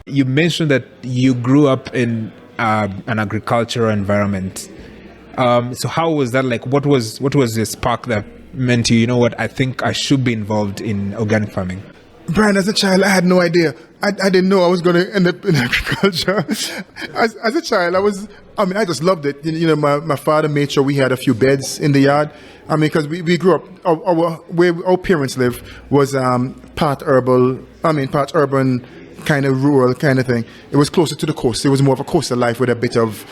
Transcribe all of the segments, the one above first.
You mentioned that you grew up in an agricultural environment. So how was that like? What was the spark that meant to you, you know what, I think I should be involved in organic farming? Brian, as a child, I had no idea. I didn't know I was going to end up in agriculture. As a child, I just loved it. You know, my father made sure we had a few beds in the yard. I mean, because we grew up, where our parents lived was part urban, kind of rural kind of thing. It was closer to the coast. It was more of a coastal life with a bit of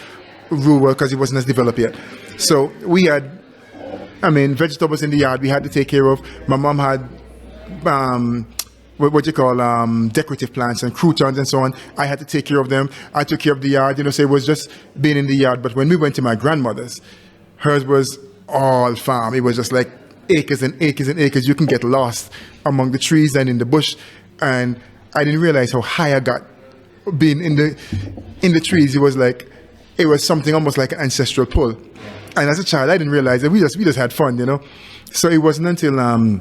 rural because it wasn't as developed yet. So we had, vegetables in the yard we had to take care of. My mom had what you call decorative plants and croutons and so on. I had to take care of them. I took care of the yard, so it was just being in the yard. But when we went to my grandmother's, hers was all farm. It was just like acres and acres and acres. You can get lost among the trees and in the bush. And I didn't realize how high I got being in the trees. It was something almost like an ancestral pull. And as a child, I didn't realize that we just had fun, So it wasn't until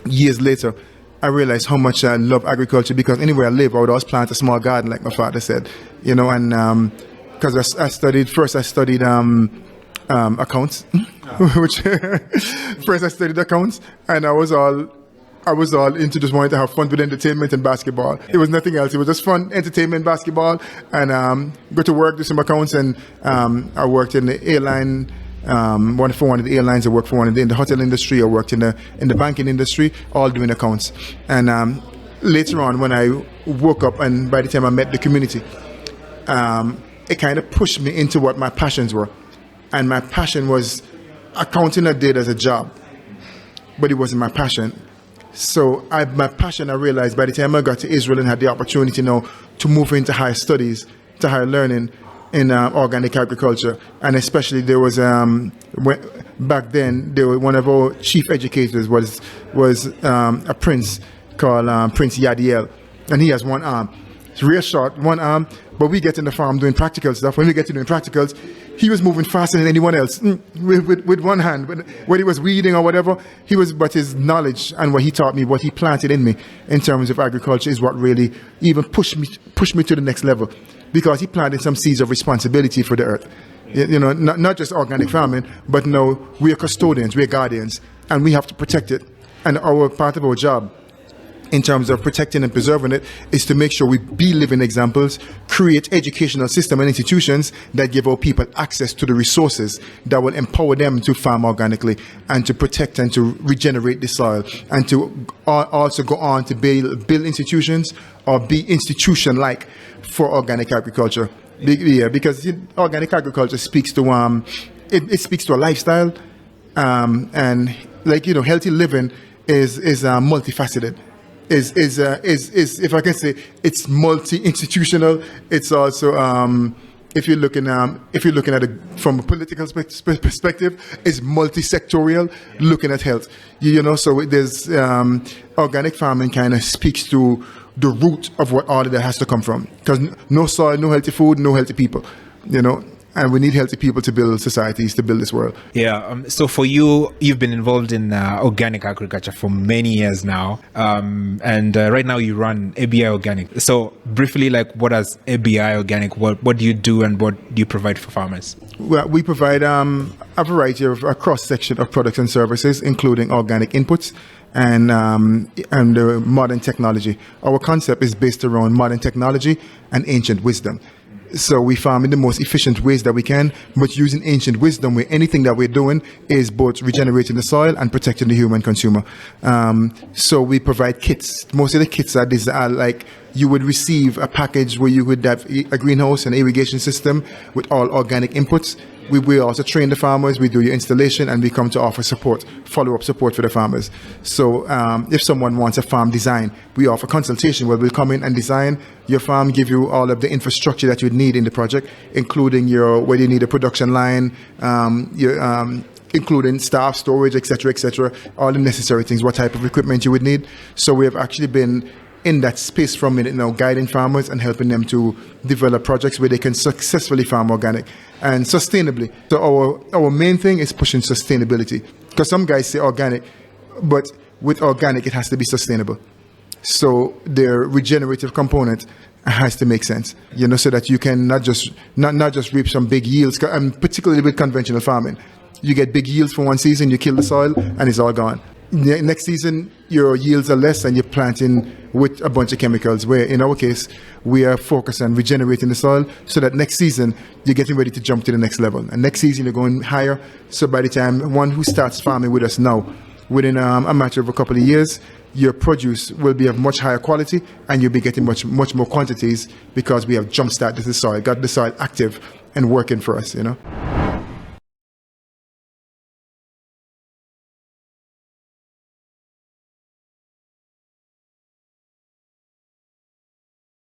years later I realized how much I love agriculture, because anywhere I live, I would always plant a small garden, like my father said, and because I studied accounts, which first I studied accounts, and I was all into just wanting to have fun with entertainment and basketball. It was nothing else. It was just fun, entertainment, basketball, and go to work, do some accounts, and I worked in the airline. For one of the airlines, I worked for one in the hotel industry. I worked in the banking industry, all doing accounts. And later on, when I woke up, and by the time I met the community, it kind of pushed me into what my passions were. And my passion was accounting. I did as a job, but it wasn't my passion. So my passion, I realized by the time I got to Israel and had the opportunity now to move into higher studies, to higher learning in organic agriculture, and especially there was back then one of our chief educators was a prince called Prince Yadiel, and he has one arm. It's real short, one arm, but we get in the farm doing practical stuff. When we get to doing practicals, he was moving faster than anyone else with one hand. When he was weeding or whatever, but his knowledge and what he taught me, what he planted in me in terms of agriculture, is what really even pushed me to the next level, because he planted some seeds of responsibility for the earth. Not just organic farming, but no, we are custodians, we are guardians, and we have to protect it. And part of our job in terms of protecting and preserving it is to make sure we be living examples, create educational system and institutions that give our people access to the resources that will empower them to farm organically and to protect and to regenerate the soil, and to also go on to build institutions or be institution-like for organic agriculture. Yeah, because organic agriculture speaks to it speaks to a lifestyle, and healthy living is multifaceted. Is if I can say, it's multi-institutional. It's also if you're looking at it from a political perspective, it's multi-sectorial, looking at health. So there's organic farming kind of speaks to the root of what all of that has to come from, because no soil, no healthy food, no healthy people. And we need healthy people to build societies, to build this world. Yeah. So for you, you've been involved in organic agriculture for many years now. And right now you run ABI Organic. So briefly, what does ABI Organic, what do you do and what do you provide for farmers? Well, we provide a variety of a cross-section of products and services, including organic inputs and modern technology. Our concept is based around modern technology and ancient wisdom. So we farm in the most efficient ways that we can, but using ancient wisdom, where anything that we're doing is both regenerating the soil and protecting the human consumer. So we provide kits. Most of the kits are like, you would receive a package where you would have a greenhouse and irrigation system with all organic inputs. We also train the farmers, we do your installation, and we come to offer support, follow-up support for the farmers. So if someone wants a farm design, we offer consultation where we'll come in and design your farm, give you all of the infrastructure that you would need in the project, including whether you need a production line, including staff, storage, etc., all the necessary things, what type of equipment you would need. So we have actually been in that space for a minute now, guiding farmers and helping them to develop projects where they can successfully farm organic and sustainably. So our main thing is pushing sustainability, because some guys say organic, but with organic it has to be sustainable. So their regenerative component has to make sense, so that you can not just reap some big yields, and particularly with conventional farming. You get big yields for one season, you kill the soil, and it's all gone. Next season, your yields are less and you're planting with a bunch of chemicals, where in our case, we are focused on regenerating the soil so that next season, you're getting ready to jump to the next level. And next season, you're going higher. So by the time one who starts farming with us now, within a matter of a couple of years, your produce will be of much higher quality and you'll be getting much more quantities, because we have jump-started the soil, got the soil active and working for us,